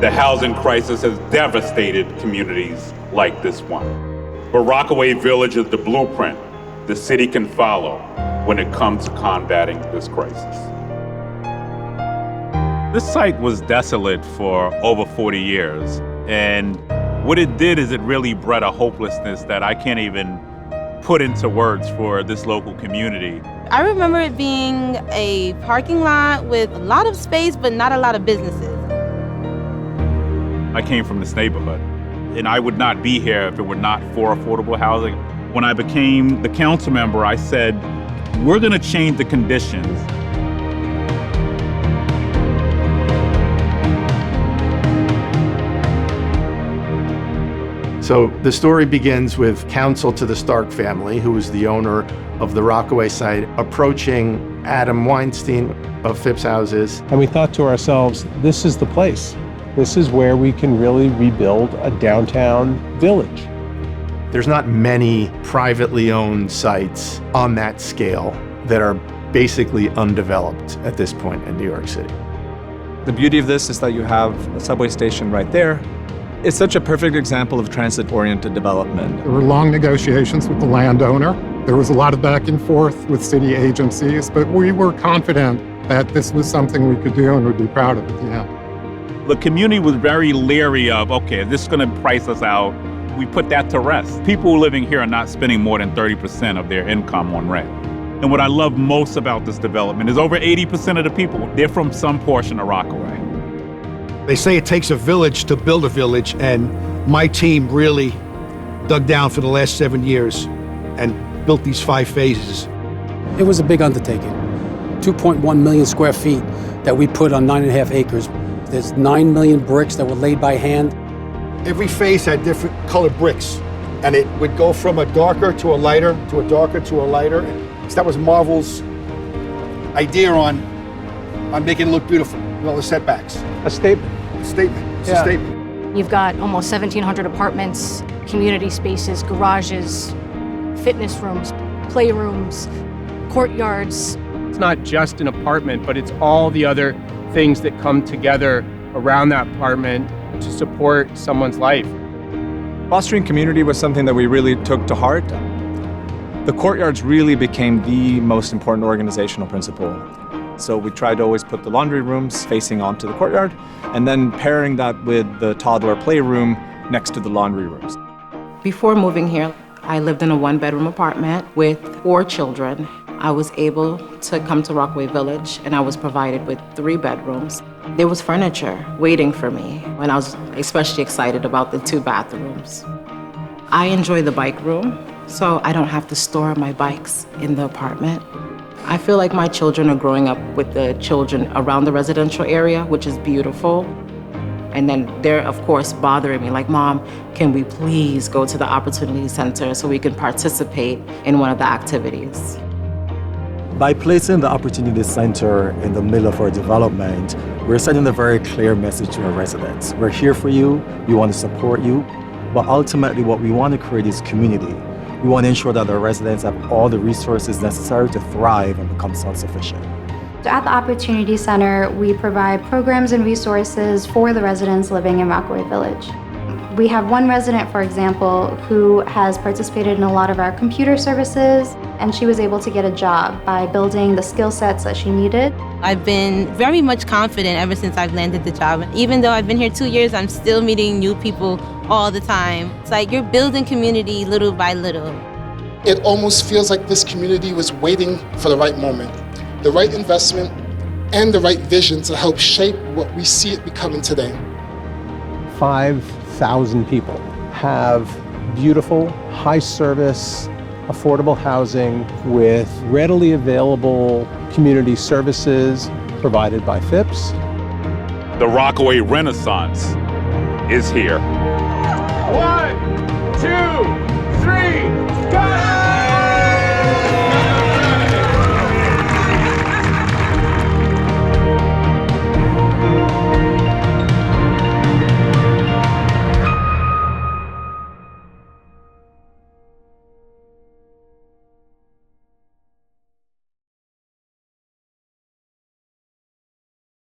The housing crisis has devastated communities like this one. But Rockaway Village is the blueprint the city can follow when it comes to combating this crisis. This site was desolate for over 40 years, and what it did is it really bred a hopelessness that I can't even put into words for this local community. I remember it being a parking lot with a lot of space, but not a lot of businesses. I came from this neighborhood, and I would not be here if it were not for affordable housing. When I became the council member, I said, we're gonna change the conditions. So the story begins with counsel to the Stark family, who was the owner of the Rockaway site, approaching Adam Weinstein of Phipps Houses. And we thought to ourselves, this is the place. This is where we can really rebuild a downtown village. There's not many privately owned sites on that scale that are basically undeveloped at this point in New York City. The beauty of this is that you have a subway station right there. It's such a perfect example of transit-oriented development. There were long negotiations with the landowner. There was a lot of back and forth with city agencies, but we were confident that this was something we could do and would be proud of at the end. The community was very leery of, okay, is this gonna price us out? We put that to rest. People living here are not spending more than 30% of their income on rent. And what I love most about this development is over 80% of the people, they're from some portion of Rockaway. They say it takes a village to build a village, and my team really dug down for the last 7 years and built these 5 phases. It was a big undertaking. 2.1 million square feet that we put on 9.5 acres. There's 9 million bricks that were laid by hand. Every phase had different colored bricks, and it would go from a darker to a lighter, to a darker to a lighter. So that was Marvel's idea on making it look beautiful, with all the setbacks. A statement. A statement. It's a statement. You've got almost 1,700 apartments, community spaces, garages, fitness rooms, playrooms, courtyards. It's not just an apartment, but it's all the other things that come together around that apartment to support someone's life. Fostering community was something that we really took to heart. The courtyards really became the most important organizational principle. So we tried to always put the laundry rooms facing onto the courtyard, and then pairing that with the toddler playroom next to the laundry rooms. Before moving here, I lived in a 1-bedroom apartment with 4 children. I was able to come to Rockaway Village, and I was provided with 3 bedrooms. There was furniture waiting for me, and I was especially excited about the 2 bathrooms. I enjoy the bike room, so I don't have to store my bikes in the apartment. I feel like my children are growing up with the children around the residential area, which is beautiful. And then they're, of course, bothering me, like, Mom, can we please go to the Opportunity Center so we can participate in one of the activities? By placing the Opportunity Center in the middle of our development, we're sending a very clear message to our residents. We're here for you, we want to support you, but ultimately what we want to create is community. We want to ensure that our residents have all the resources necessary to thrive and become self-sufficient. At the Opportunity Center, we provide programs and resources for the residents living in Rockaway Village. We have one resident, for example, who has participated in a lot of our computer services, and she was able to get a job by building the skill sets that she needed. I've been very much confident ever since I've landed the job. Even though I've been here 2 years, I'm still meeting new people all the time. It's like you're building community little by little. It almost feels like this community was waiting for the right moment, the right investment, and the right vision to help shape what we see it becoming today. 5,000 people have beautiful, high-service, affordable housing with readily available community services provided by Phipps. The Rockaway Renaissance is here. 1, 2, 3, go!